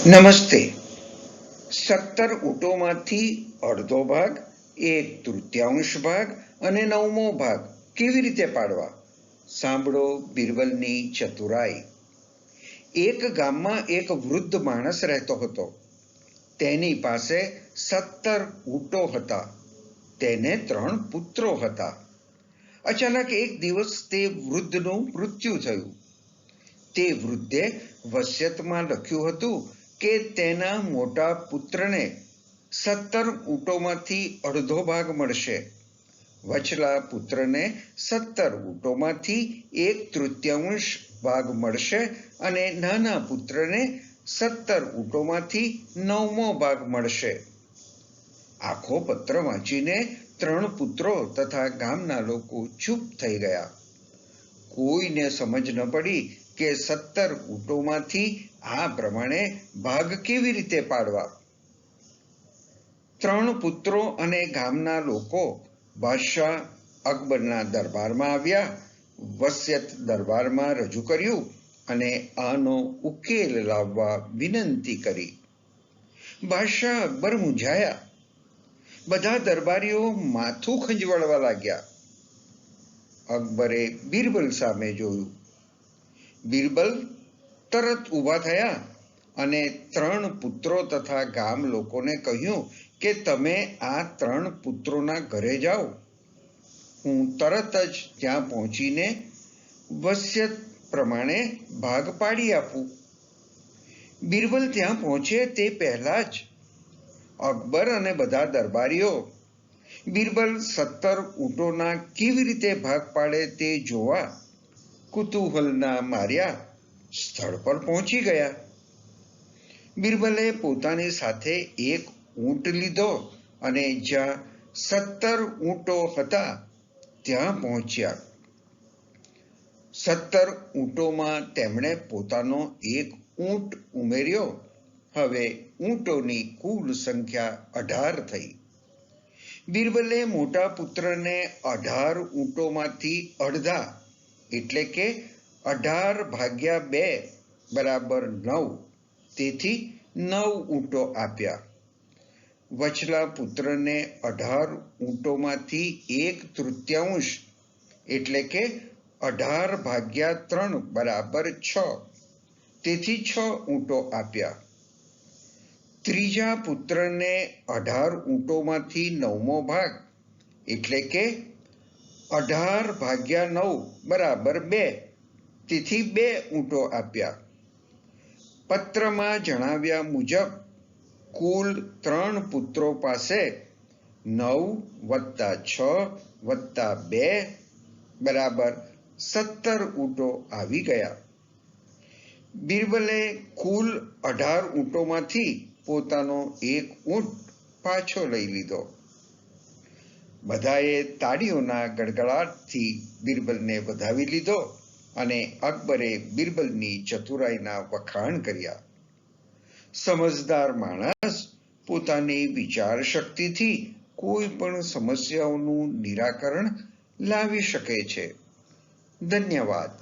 નમસ્તે. 17 ઊંટોમાંથી અડધો ભાગ, 1/3 ભાગ અને 9મો ભાગ કેવી રીતે પાડવા? સાંભળો બિરબલની ચતુરાઈ. એક ગામમાં એક વૃદ્ધ માણસ રહેતો હતો. તેની પાસે 17 ઊંટો હતા. તેને 3 પુત્રો હતા. અચાનક એક દિવસ તે વૃદ્ધનું મૃત્યુ થયું. તે વૃદ્ધે વસિયતમાં લખ્યું હતું કે તેના મોટા પુત્રને 17 ઊંટોમાંથી અડધો ભાગ મળશે, વચલા પુત્રને 17 ઊંટોમાંથી 1/3 ભાગ મળશે અને નાના પુત્રને 17 ઊંટોમાંથી 9મો ભાગ મળશે. આખો પત્ર વાંચીને 3 પુત્રો તથા ગામના લોકો ચૂપ થઈ ગયા. કોઈને સમજ ન પડી કે 17 ઊંટોમાંથી આ પ્રમાણે ભાગ કેવી રીતે પાડવા. 3 પુત્રો અને ગામના લોકો બાદશાહ અકબરના દરબારમાં આવ્યા, વસિયત દરબારમાં રજૂ કર્યું અને આનો ઉકેલ લાવવા વિનંતી કરી. બાદશાહ અકબર મૂંઝાયા. બધા દરબારીઓ માથું ખંજવાળવા લાગ્યા. અકબરે બિરબલ સામે જોયું. બિરબલ તરત ઊભા થયા અને 3 પુત્રો તથા ગામ લોકોને કહ્યું કે તમે આ 3 પુત્રોના ઘરે જાઓ. હું તરત જ ત્યાં પહોંચીને વસિયત પ્રમાણે ભાગ પાડી આપું. બિરબલ ત્યાં પહોંચે તે પહેલા જ અકબર અને બધા દરબારીઓ બિરબલ 17 ઊંટોના કેવી રીતે ભાગ પાડે તે જોવા કુતૂહલના માર્યા સ્થળ પર પહોંચી ગયા. બિરબલે પોતાની સાથે એક ઊંટ લીધો અને જ્યાં 17 ઊંટો હતા ત્યાં પહોંચ્યા. 17 ઊંટોમાં તેમણે પોતાનો એક ઊંટ ઉમેર્યો. હવે ઊંટોની કુલ સંખ્યા 18 થઈ. બિરબલે મોટા પુત્રને 18 ઊંટોમાંથી અડધા એટલે કે 18 ભાગ્યા 2 બરાબર 9, તેથી 9 ઊંટો આપ્યા. વચલા પુત્રને 18 ઊંટોમાંથી 1/3 એટલે કે 18 ભાગ્યા 3 બરાબર 6, તેથી 6 ઊંટો આપ્યા. ત્રીજા પુત્રને 18 ઊંટોમાંથી 9મો ભાગ એટલે કે 18 ભાગ્યા 9 બરાબર 2, તેથી 2 ઊંટો આપ્યા. પત્રમાં જણાવ્યા મુજબ કુલ 3 પુત્રો પાસે 9 + 6 + 2 બરાબર 17 ઊંટો આવી ગયા. બિરબલે કુલ 18 ઊંટોમાંથી પોતાનો એક ઊંટ પાછો લઈ લીધો. બધાએ તાળીઓના ગડગડાટથી બિરબલને વધાવી લીધો અને અકબરે બિરબલની ચતુરાઈના વખાણ કર્યા. સમજદાર માણસ પોતાની વિચાર શક્તિથી કોઈ પણ સમસ્યાઓનું નિરાકરણ લાવી શકે છે. ધન્યવાદ.